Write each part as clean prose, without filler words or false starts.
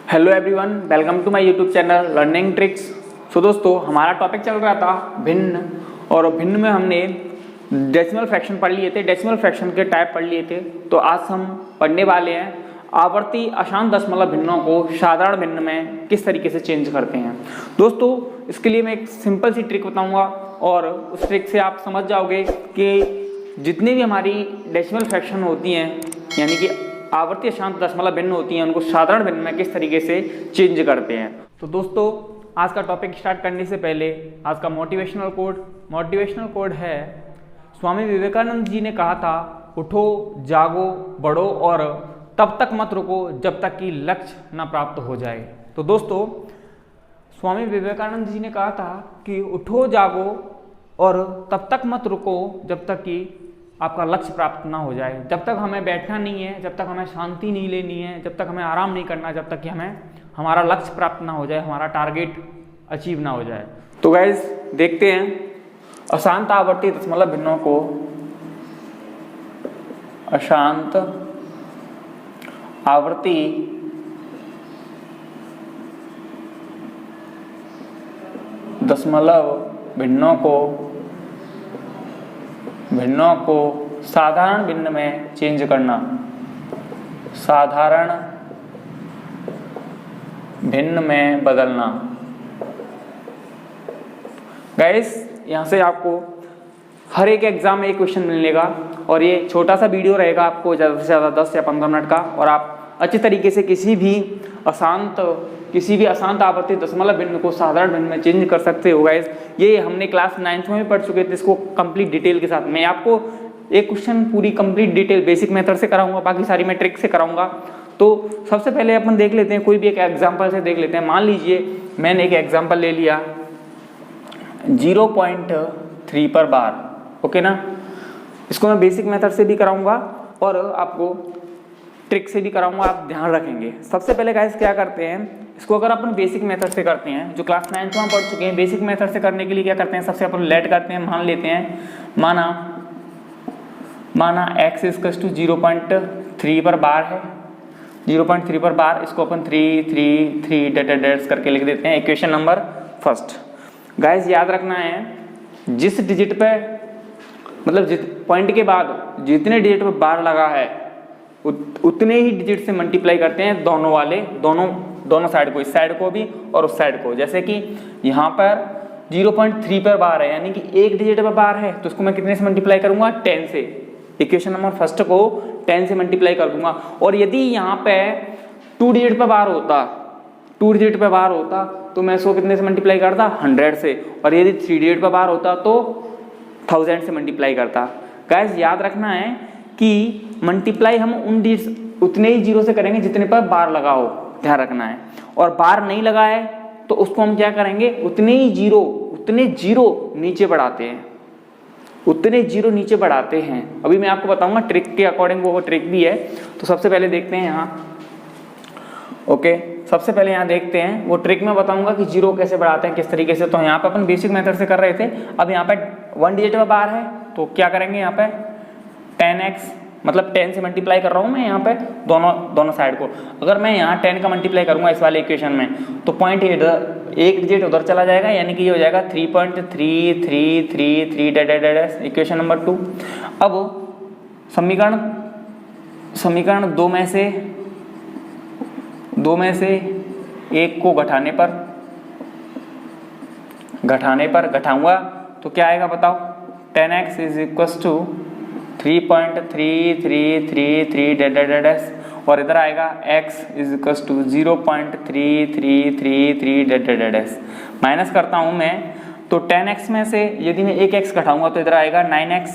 Hello everyone, welcome to my YouTube channel learning tricks. So दोस्तों, हमारा topic चल रहा था भिन्न, और भिन्न में हमने डेसिमल फ्रैक्शन पढ़ लिए थे, डेसिमल फ्रैक्शन के टाइप पढ़ लिए थे। तो आज हम पढ़ने वाले हैं आवर्ती अशांत दशमलव भिन्नों को साधारण भिन्न में किस तरीके से चेंज करते हैं। दोस्तों, इसके लिए मैं एक सिंपल सी ट्रिक बताऊंगा और उस ट्रिक से आप समझ जाओगे कि जितनी भी हमारी डेसिमल फ्रैक्शन होती हैं, यानी कि आवर्ती अशांत दशमलव भिन्न होती हैं, उनको साधारण भिन्न में किस तरीके से चेंज करते हैं। तो दोस्तों, आज का टॉपिक स्टार्ट करने से पहले आज का मोटिवेशनल कोड है, स्वामी विवेकानंद जी ने कहा था, उठो, जागो, बढ़ो और तब तक मत रुको जब तक कि लक्ष्य न प्राप्त हो जाए। तो दोस्तों, स्वामी विवेकानंद जी ने कहा था कि उठो, जागो और तब तक मत रुको जब तक कि आपका लक्ष्य प्राप्त ना हो जाए। जब तक हमें बैठना नहीं है, जब तक हमें शांति नहीं लेनी है, जब तक हमें आराम नहीं करना, जब तक कि हमारा लक्ष्य प्राप्त ना हो जाए, हमारा टारगेट अचीव ना हो जाए। तो गाइस, देखते हैं अशांत आवर्ती दशमलव भिन्नों को अशांत आवर्ती दशमलव भिन्नों को साधारण भिन्न में चेंज करना, साधारण भिन्न में बदलना। गाइस, यहाँ से आपको हर एक एग्जाम में एक क्वेश्चन मिलेगा और ये छोटा सा वीडियो रहेगा, आपको ज़्यादा से ज़्यादा 10 या 15 मिनट का, और आप अच्छी तरीके से किसी भी अशांत आवर्ती दशमलव भिन्न को साधारण भिन्न में चेंज कर सकते हो। गाइस, ये हमने क्लास 9th में भी पढ़ चुके थे, इसको कंप्लीट डिटेल के साथ। मैं आपको एक क्वेश्चन पूरी कंप्लीट डिटेल बेसिक मेथड से कराऊंगा, बाकी सारी मैं ट्रिक से कराऊंगा। तो सबसे पहले अपन देख लेते हैं, कोई भी एक एग्जाम्पल से देख लेते हैं। मान लीजिए मैंने एक एग्जाम्पल ले लिया 0.3 पर बार, ओके ना। इसको मैं बेसिक मेथड से भी कराऊंगा और आपको ट्रिक से भी कराऊंगा, आप ध्यान रखेंगे। सबसे पहले गाइस क्या करते हैं, इसको अगर अपन बेसिक मेथड से करते हैं, जो क्लास 9th में पढ़ चुके हैं, बेसिक मेथड से करने के लिए क्या करते हैं, सबसे अपन लेट करते हैं, मान लेते हैं, माना x = 0.3 पर बार है, 0.3 पर बार, इसको अपन 3 डैश करके लिख देते हैं। Equation number first. गाइस, याद रखना है, जिस डिजिट पे, मतलब पॉइंट के बाद जितने डिजिट पे बार लगा है उतने ही डिजिट से मल्टीप्लाई करते हैं दोनों साइड को, इस साइड को भी और उस साइड को। जैसे कि यहाँ पर 0.3 पर बार है, यानी कि एक डिजिट पर बार है, तो उसको मैं कितने से मल्टीप्लाई करूंगा, 10 से। इक्वेशन नंबर फर्स्ट को 10 से मल्टीप्लाई कर दूंगा। और यदि यहाँ पे 2 डिजिट पर बार होता तो मैं इसको कितने से मल्टीप्लाई करता, 100 से। और यदि 3 डिजिट पर बार होता तो 1000 से मल्टीप्लाई करता। गाइस, याद रखना है कि मल्टीप्लाई हम उतने ही जीरो से करेंगे जितने पर बार लगा हो, ध्यान रखना है। और बार नहीं लगा है तो उसको हम क्या करेंगे, उतने जीरो नीचे बढ़ाते हैं। अभी मैं आपको बताऊंगा ट्रिक के अकॉर्डिंग, वो ट्रिक भी है। तो सबसे पहले देखते हैं यहाँ, ओके, सबसे पहले यहाँ देखते हैं, वो ट्रिक में बताऊंगा कि जीरो कैसे बढ़ाते हैं, किस तरीके से। तो यहाँ पे अपन बेसिक मेथड से कर रहे थे, अब यहाँ पे 1 डिजिट पर बार है, तो क्या करेंगे, यहाँ पे 10x, मतलब 10 से मल्टीप्लाई कर रहा हूँ मैं यहाँ पे दोनों साइड को। अगर मैं यहाँ 10 का मल्टीप्लाई करूँगा इस वाले इक्वेशन में, तो पॉइंट एक डिजिट उधर चला जाएगा, यानी कि ये हो जाएगा 3.333 डैश। Equation number 2। अब समीकरण दो में से एक को घटाऊंगा तो क्या आएगा बताओ, 10x = 3.3333 डैश, और इधर आएगा x = 0.3333 डैश। माइनस करता हूँ मैं, तो 10x में से यदि मैं एक x घटाऊंगा तो इधर आएगा 9x,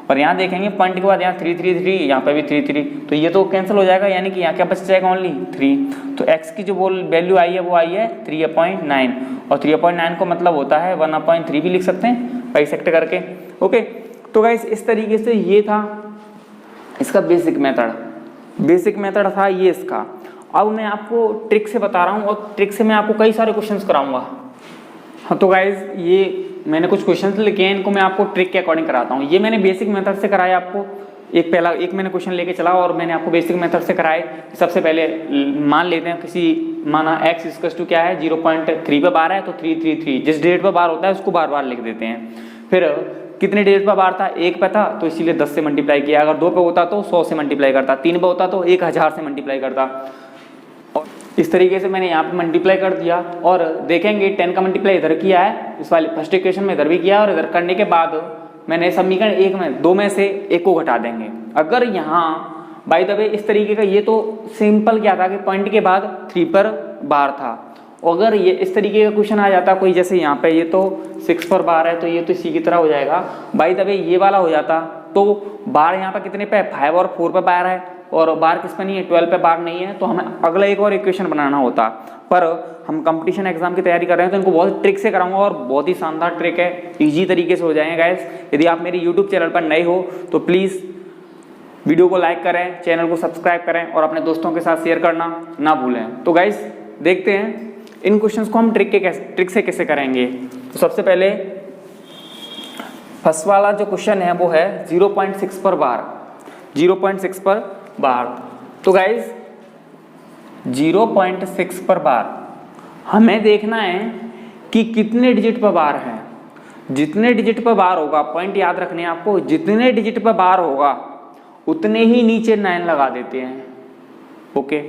और यहाँ देखेंगे पॉइंट के बाद यहाँ 333, यहाँ पे भी 33, तो ये तो कैंसिल हो जाएगा, यानी कि यहाँ क्या बच जाएगा, ओनली 3। तो x की जो वैल्यू आई है वो आई है 3/9, और 3/9 को मतलब होता है 1/3 भी लिख सकते हैं बाइसेक्ट करके, ओके। तो गाइस, इस तरीके से ये था इसका बेसिक मेथड था ये इसका। अब मैं आपको ट्रिक से बता रहा हूँ, और ट्रिक से मैं आपको कई सारे क्वेश्चंस कराऊंगा। हाँ, तो गाइस, ये मैंने कुछ क्वेश्चंस लिखे हैं, इनको मैं आपको ट्रिक के अकॉर्डिंग कराता हूँ। ये मैंने बेसिक मेथड से कराया आपको, एक मैंने क्वेश्चन लेके चला और मैंने आपको बेसिक मेथड से कराए। सबसे पहले मान लेते हैं किसी माना x इक्वल टू क्या है 0.3 पे बार है तो 333, जिस डिजिट पे बार होता है उसको बार बार लिख देते हैं। फिर कितने डिजिट पे बार था, 1 पे था तो इसीलिए 10 से मल्टीप्लाई किया, अगर 2 पे होता तो 100 से मल्टीप्लाई करता, 3 पे होता तो 1000 से मल्टीप्लाई करता। और इस तरीके से मैंने यहाँ पे मल्टीप्लाई कर दिया। और देखेंगे 10 का मल्टीप्लाई इधर किया है, इस वाले फर्स्ट इक्वेशन में इधर भी किया, और इधर करने के बाद मैंने समीकरण 1 में 2 में से 1 को घटा देंगे। अगर यहाँ बाय द वे इस तरीके का, ये तो सिंपल क्या था कि पॉइंट के बाद 3 पर बार था, अगर ये इस तरीके का क्वेश्चन आ जाता कोई, जैसे यहाँ पे ये तो 6 पर बार है तो ये तो इसी की तरह हो जाएगा, बाय द वे ये वाला हो जाता तो बार यहाँ पे कितने पे 5 और 4 पे बार है और बार किस पे नहीं है 12 पे बार नहीं है, तो हमें अगला एक और इक्वेशन बनाना होता। पर हम कंपटीशन एग्जाम की तैयारी कर रहे हैं तो इनको बहुत ट्रिक से कराऊंगा और बहुत ही शानदार ट्रिक है, ईजी तरीके से हो जाएंगे गाइस। यदि आप मेरे यूट्यूब चैनल पर नए हो तो प्लीज़ वीडियो को लाइक करें, चैनल को सब्सक्राइब करें और अपने दोस्तों के साथ शेयर करना ना भूलें। तो गाइस देखते हैं इन क्वेश्चंस को हम ट्रिक से कैसे करेंगे। तो सबसे पहले फर्स्ट वाला जो क्वेश्चन है वो है 0.6 पर बार, 0.6 पर बार। तो गाइस 0.6 पर बार हमें देखना है कि कितने डिजिट पर बार है। जितने डिजिट पर बार होगा, पॉइंट याद रखने हैं आपको, जितने डिजिट पर बार होगा उतने ही नीचे 9 लगा देते हैं। ओके,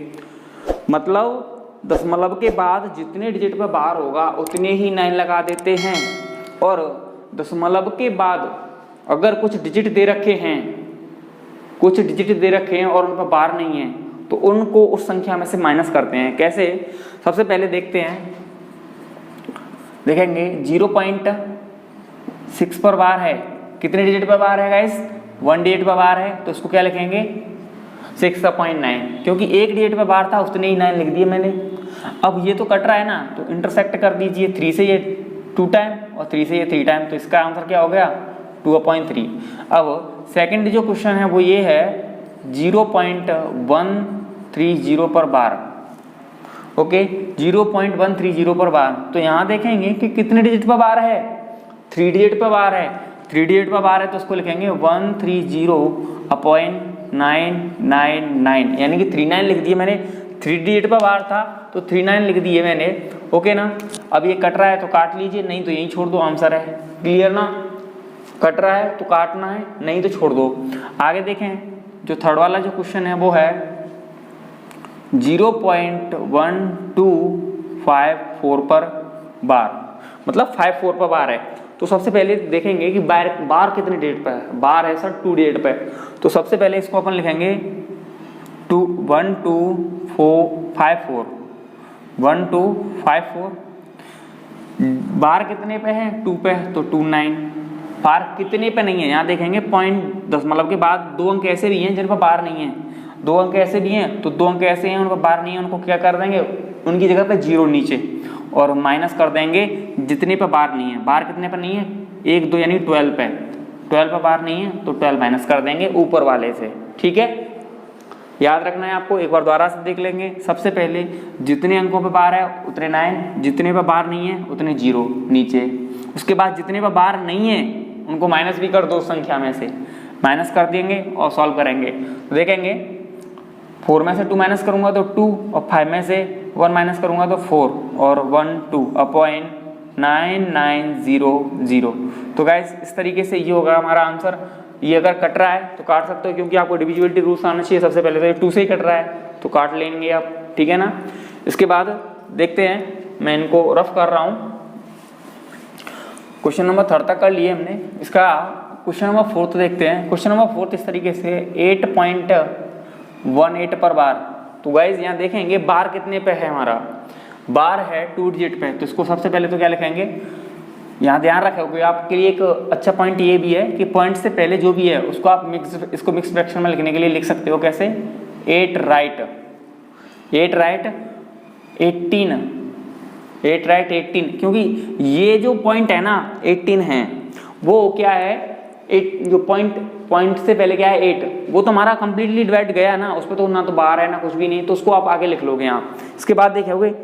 मतलब दशमलव के बाद जितने डिजिट पर बार होगा उतने ही 9 लगा देते हैं, और दशमलव के बाद अगर कुछ डिजिट दे रखे हैं, कुछ डिजिट दे रखे हैं और उन पर बार नहीं है तो उनको उस संख्या में से माइनस करते हैं। कैसे, सबसे पहले देखते हैं, देखेंगे 0.6 पर बार है, कितने डिजिट पर बार है गाइस 1 डिजिट पर बार है, तो इसको क्या लिखेंगे 6.9, क्योंकि एक डिजिट पर बार था उतने ही 9 लिख दिए मैंने। अब ये तो कट रहा है ना, तो इंटरसेक्ट कर दीजिए, 3 से ये 2 टाइम और 3 से ये 3 टाइम, तो इसका आंसर क्या हो गया 2/3। अब सेकंड जो क्वेश्चन है वो ये है 0.130 पर बार। ओके, 0.130 पर बार, तो यहाँ देखेंगे कि कितने डिजिट पर बार है, 3 डिजिट पर बार है, 3 डिजिट पर बार है तो उसको लिखेंगे 130/999, यानी कि 39 लिख दिए मैंने। 3 डिजिट पर बार था तो 39 लिख दिए मैंने। ओके ना, अब ये कट रहा है तो काट लीजिए, नहीं तो यहीं छोड़ दो, आंसर है। क्लियर ना, कट रहा है तो काटना है, नहीं तो छोड़ दो। आगे देखें, जो थर्ड वाला जो क्वेश्चन है वो है 0.1254 पर बार, मतलब 54 पर बार है। तो सबसे पहले देखेंगे कि बार कितने डिजिट पे है, बार है सर 2 डिजिट पे, तो सबसे पहले इसको अपन लिखेंगे 1254, 1254। बार कितने पे है 2 पे, तो 29। बार कितने पे नहीं है, यहाँ देखेंगे पॉइंट दशमलव के बाद 2 अंक ऐसे भी हैं जिन पर बार नहीं है, 2 अंक ऐसे भी हैं तो 2 अंक ऐसे हैं उन पर बार नहीं है, उनको क्या कर देंगे, उनकी जगह पे 0 नीचे, और माइनस कर देंगे जितने पे बार नहीं है। बार कितने पे नहीं है 1 2 यानी 12 पे, 12 पे बार नहीं है तो 12 माइनस कर देंगे ऊपर वाले से। ठीक है, याद रखना है आपको, एक बार दोबारा से देख लेंगे। सबसे पहले जितने अंकों पे बार है उतने 9, जितने पे बार नहीं है उतने 0 नीचे। उसके बाद जितने पे बार नहीं है उनको माइनस भी कर दो, संख्या में से माइनस कर देंगे और सॉल्व करेंगे। तो देखेंगे 4 में से 2 माइनस करूंगा तो 2, और 5 में से 1 माइनस करूंगा तो 4, और 12.9900। तो गाइस इस तरीके से ये होगा हमारा आंसर। ये अगर कट रहा है तो काट सकते हो, क्योंकि आपको डिविजिबिलिटी रूल्स आना चाहिए। सबसे पहले तो ये 2 से ही कट रहा है तो काट लेंगे आप, ठीक है ना। इसके बाद देखते हैं, मैं इनको रफ कर रहा हूँ। क्वेश्चन नंबर 3 तक कर लिए हमने, इसका क्वेश्चन नंबर 4 देखते हैं। क्वेश्चन नंबर 4 इस तरीके से 8.18 पर बार। तो गाइज यहाँ देखेंगे बार कितने पे है, हमारा बार है 2 डिजिट पे, तो इसको सबसे पहले तो क्या लिखेंगे, यहाँ ध्यान रखोगे आपके लिए एक अच्छा पॉइंट ये भी है कि पॉइंट से पहले जो भी है उसको आप इसको मिक्स फ्रैक्शन में लिखने के लिए लिख सकते हो। कैसे, 8 राइट 18, क्योंकि ये जो पॉइंट है ना 18 है, वो क्या है 8, जो पॉइंट से पहले क्या है 8, वो तो हमारा कंप्लीटली डिवाइड गया ना, उस पर तो ना तो बार है ना कुछ भी नहीं, तो उसको आप आगे लिख लोगे यहाँ। इसके बाद देखोगे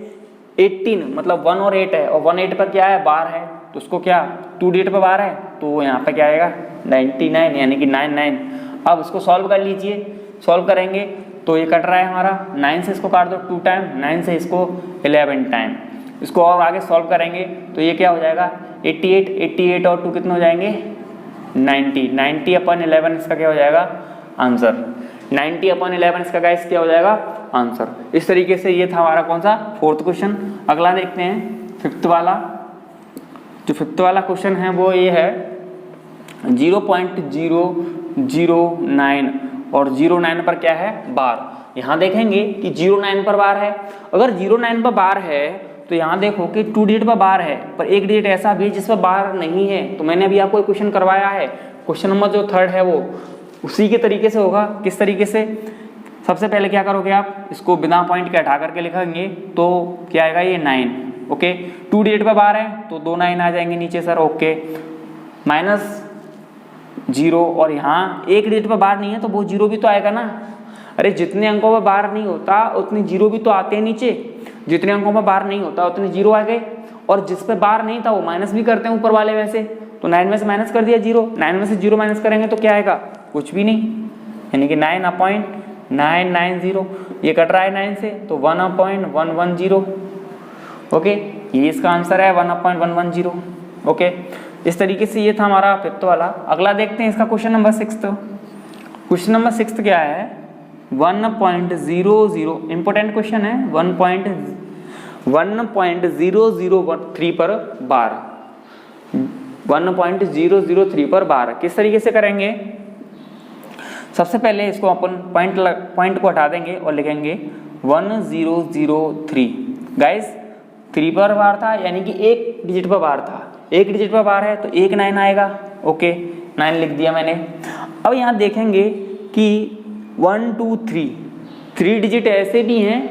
18 मतलब 1 और 8 है, और 1 8 पर क्या है बार है, तो उसको क्या 2 डिजिट पर बार है, तो यहाँ पे क्या आएगा 99, यानी कि 99। अब इसको सॉल्व कर लीजिए, सॉल्व करेंगे तो ये कट रहा है हमारा, 9 से इसको काट दो 2 टाइम, 9 से इसको 11 टाइम। इसको और आगे सॉल्व करेंगे तो ये क्या हो जाएगा 88, 88 और 2 कितने हो जाएंगे 90, 90/11 इसका क्या हो जाएगा आंसर, 90/11 इसका गाइस क्या हो जाएगा आंसर। इस तरीके से ये था हमारा कौन सा 4th क्वेश्चन। अगला देखते हैं 5th वाला। जो 5th वाला क्वेश्चन है वो ये है 0.009 और 09 पर क्या है बार। यहाँ देखेंगे कि 09 पर बार है, अगर 09 पर बार है तो यहाँ देखो कि 2 डिजिट पर बार है, पर एक डिजिट ऐसा भी जिस पर बार नहीं है। तो मैंने अभी आपको एक क्वेश्चन करवाया है, क्वेश्चन नंबर जो 3rd है वो उसी के तरीके से होगा। किस तरीके से, सबसे पहले क्या करोगे आप इसको बिना पॉइंट के हटा करके लिखेंगे तो क्या आएगा ये 9, ओके। 2 डिजिट पर बार है तो 2 9 आ जाएंगे नीचे सर, ओके। -0 और यहाँ एक डिजिट पर बार नहीं है तो वो 0 भी तो आएगा ना। अरे जितने अंकों पर बार नहीं होता उतने 0 भी तो आते हैं नीचे, जितने अंकों पर बार नहीं होता उतने 0 आ गए, और जिस पे बार नहीं था वो माइनस भी करते हैं ऊपर वाले वैसे। तो 9 में से माइनस कर दिया 0, 9 में से 0 माइनस करेंगे तो क्या आएगा कुछ भी नहीं, यानी कि 9/990। ये कट रहा है 9 से तो 1/110, ओके। ये इसका आंसर है 1/110, ओके। इस तरीके से ये था हमारा 5th वाला। अगला देखते हैं इसका question number 6th। Question number 6th क्या है 1.00, इंपोर्टेंट क्वेश्चन है, 1.0013 पर बार, 1.003 पर बार। किस तरीके से करेंगे, सबसे पहले इसको अपन पॉइंट को हटा देंगे और लिखेंगे 1003। गाइस 3 पर बार था यानी कि एक डिजिट पर बार था, एक डिजिट पर बार है तो 1 9 आएगा, ओके 9 लिख दिया मैंने। अब यहाँ देखेंगे कि 1 2 3 डिजिट ऐसे भी हैं,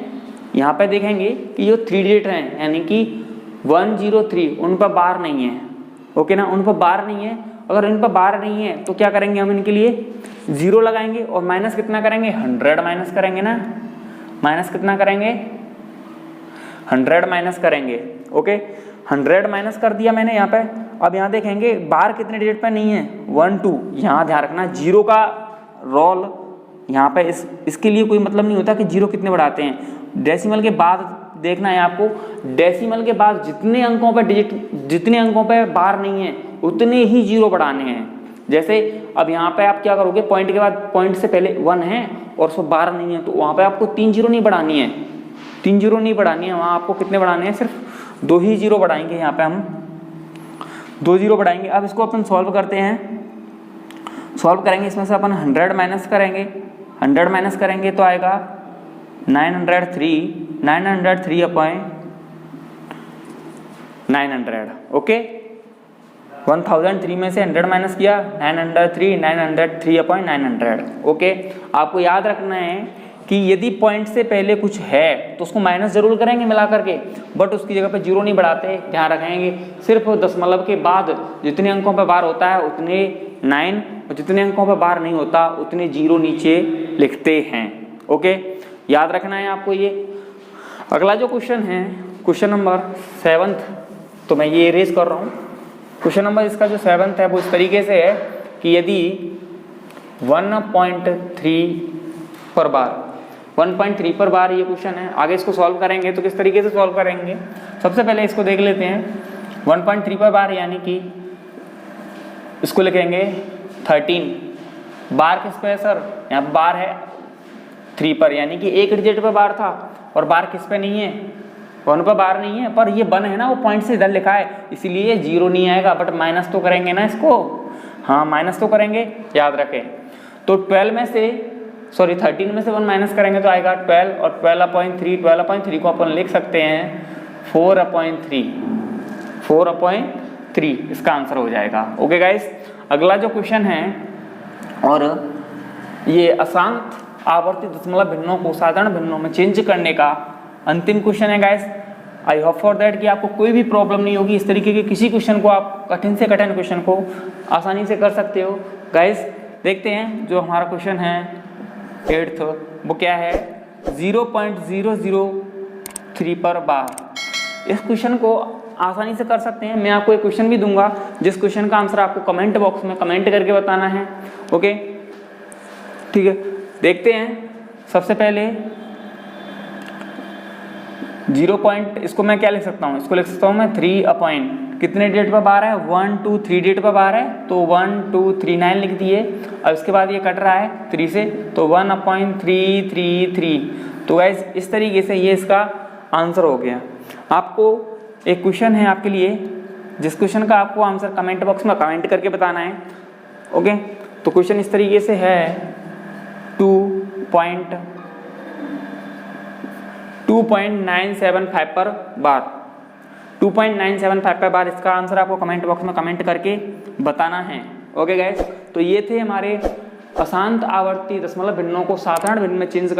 यहाँ पे देखेंगे कि जो 3 डिजिट हैं यानी कि 103 उन पर बार नहीं है, ओके ना, उन पर बार नहीं है। अगर इन पर बार नहीं है तो क्या करेंगे हम इनके लिए 0 लगाएंगे और माइनस कितना करेंगे 100 माइनस करेंगे ना, माइनस कितना करेंगे 100 माइनस करेंगे, ओके 100 माइनस कर दिया मैंने यहाँ पे। अब यहाँ देखेंगे बार कितने डिजिट पे नहीं है 1 2, यहाँ ध्यान रखना 0 का रोल यहाँ पे इसके लिए कोई मतलब नहीं होता कि 0 कितने बढ़ाते हैं। डेसिमल के बाद देखना है आपको, डेसिमल के बाद जितने अंकों पे डिजिट, जितने अंकों पे बार नहीं है उतने ही 0 बढ़ाने हैं। जैसे अब यहाँ पे आप क्या करोगे, पॉइंट के बाद पॉइंट से पहले 1 है और उसको बार नहीं है तो वहाँ पे आपको 3 0 नहीं बढ़ानी है, 3 0 नहीं बढ़ानी है, वहाँ आपको कितने बढ़ाने हैं सिर्फ 2 ही 0 बढ़ाएंगे। यहाँ पे हम 2 0 बढ़ाएंगे। अब इसको अपन सॉल्व करते हैं, सॉल्व करेंगे, इसमें से अपन 100 माइनस करेंगे, 100 माइनस करेंगे तो आएगा 903/900, ओके। 1003 में से 100 माइनस किया 903/900, ओके। आपको याद रखना है कि यदि पॉइंट से पहले कुछ है तो उसको माइनस जरूर करेंगे मिला करके, बट उसकी जगह पे 0 नहीं बढ़ाते, ध्यान रखेंगे। सिर्फ दशमलव के बाद जितने अंकों पे बार होता है उतने 9 और जितने अंकों पे बार नहीं होता उतने 0 नीचे लिखते हैं, ओके। याद रखना है आपको ये। अगला जो क्वेश्चन है क्वेश्चन नंबर 7th, तो मैं ये इरेज कर रहा हूँ। क्वेश्चन नंबर इसका जो 7th है वो इस तरीके से है कि यदि 1.3 पर बार, 1.3 पर बार ये क्वेश्चन है। आगे इसको सॉल्व करेंगे तो किस तरीके से सॉल्व करेंगे, सबसे पहले इसको देख लेते हैं। 1.3 पर बार यानी कि इसको लिखेंगे 13। बार किस पे है सर, यहाँ बार है 3 पर, यानी कि एक डिजिट पर बार था और बार किस पे नहीं है 1 पर बार नहीं है, पर ये 1 है ना, वो पॉइंट से इधर लिखा है इसीलिए 0 नहीं आएगा, बट माइनस तो करेंगे ना इसको, हाँ माइनस तो करेंगे, याद रखें। तो 13 में से 1 माइनस करेंगे तो आएगा 12 और 12/3 को अपन लिख सकते हैं 4/3 इसका आंसर हो जाएगा, ओके गाइस। अगला जो क्वेश्चन है, और ये अशांत आवर्ती दशमलव भिन्नों को साधारण भिन्नों में चेंज करने का अंतिम क्वेश्चन है guys. I hope for that कि आपको कोई भी प्रॉब्लम नहीं होगी। इस तरीके के किसी क्वेश्चन को आप कठिन से कठिन क्वेश्चन को आसानी से कर सकते हो गाइस। देखते हैं जो हमारा क्वेश्चन है 8th, वो क्या है 0.003 पर बार। इस क्वेश्चन को आसानी से कर सकते हैं। मैं आपको एक क्वेश्चन भी दूंगा जिस क्वेश्चन का आंसर आपको कमेंट बॉक्स में कमेंट करके बताना है, ओके ठीक है। देखते हैं सबसे पहले 0 पॉइंट, इसको मैं क्या लिख सकता हूँ, इसको लिख सकता हूँ मैं 3 अपॉइंट कितने डिजिट पर बार है, 1 2 3 डिजिट पर बार है, तो 1 2 3 9 लिख दिए। अब इसके बाद ये कट रहा है 3 से, तो 1/333। तो गाइस इस तरीके से ये इसका आंसर हो गया। आपको एक क्वेश्चन है आपके लिए, जिस क्वेश्चन का आपको आंसर कमेंट बॉक्स में कमेंट करके बताना है। ओके, तो क्वेश्चन इस तरीके से है 2.975 पर बार, 2.975 पर बार इसका आंसर आपको कमेंट बॉक्स में कमेंट करके बताना है। ओके गाइस, तो ये थे हमारे अशांत आवर्ती दशमलव भिन्नों को साधारण भिन्न में चेंज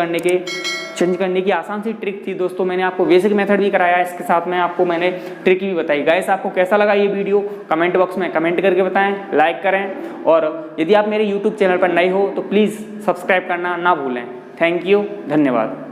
करने की आसान सी ट्रिक थी दोस्तों। मैंने आपको बेसिक मेथड भी कराया, इसके साथ में आपको मैंने ट्रिक भी बताई। गाइस आपको कैसा लगा ये वीडियो कमेंट बॉक्स में कमेंट करके बताएं, लाइक करें, और यदि आप मेरे यूट्यूब चैनल पर नए हो तो प्लीज़ सब्सक्राइब करना ना भूलें। थैंक यू, धन्यवाद।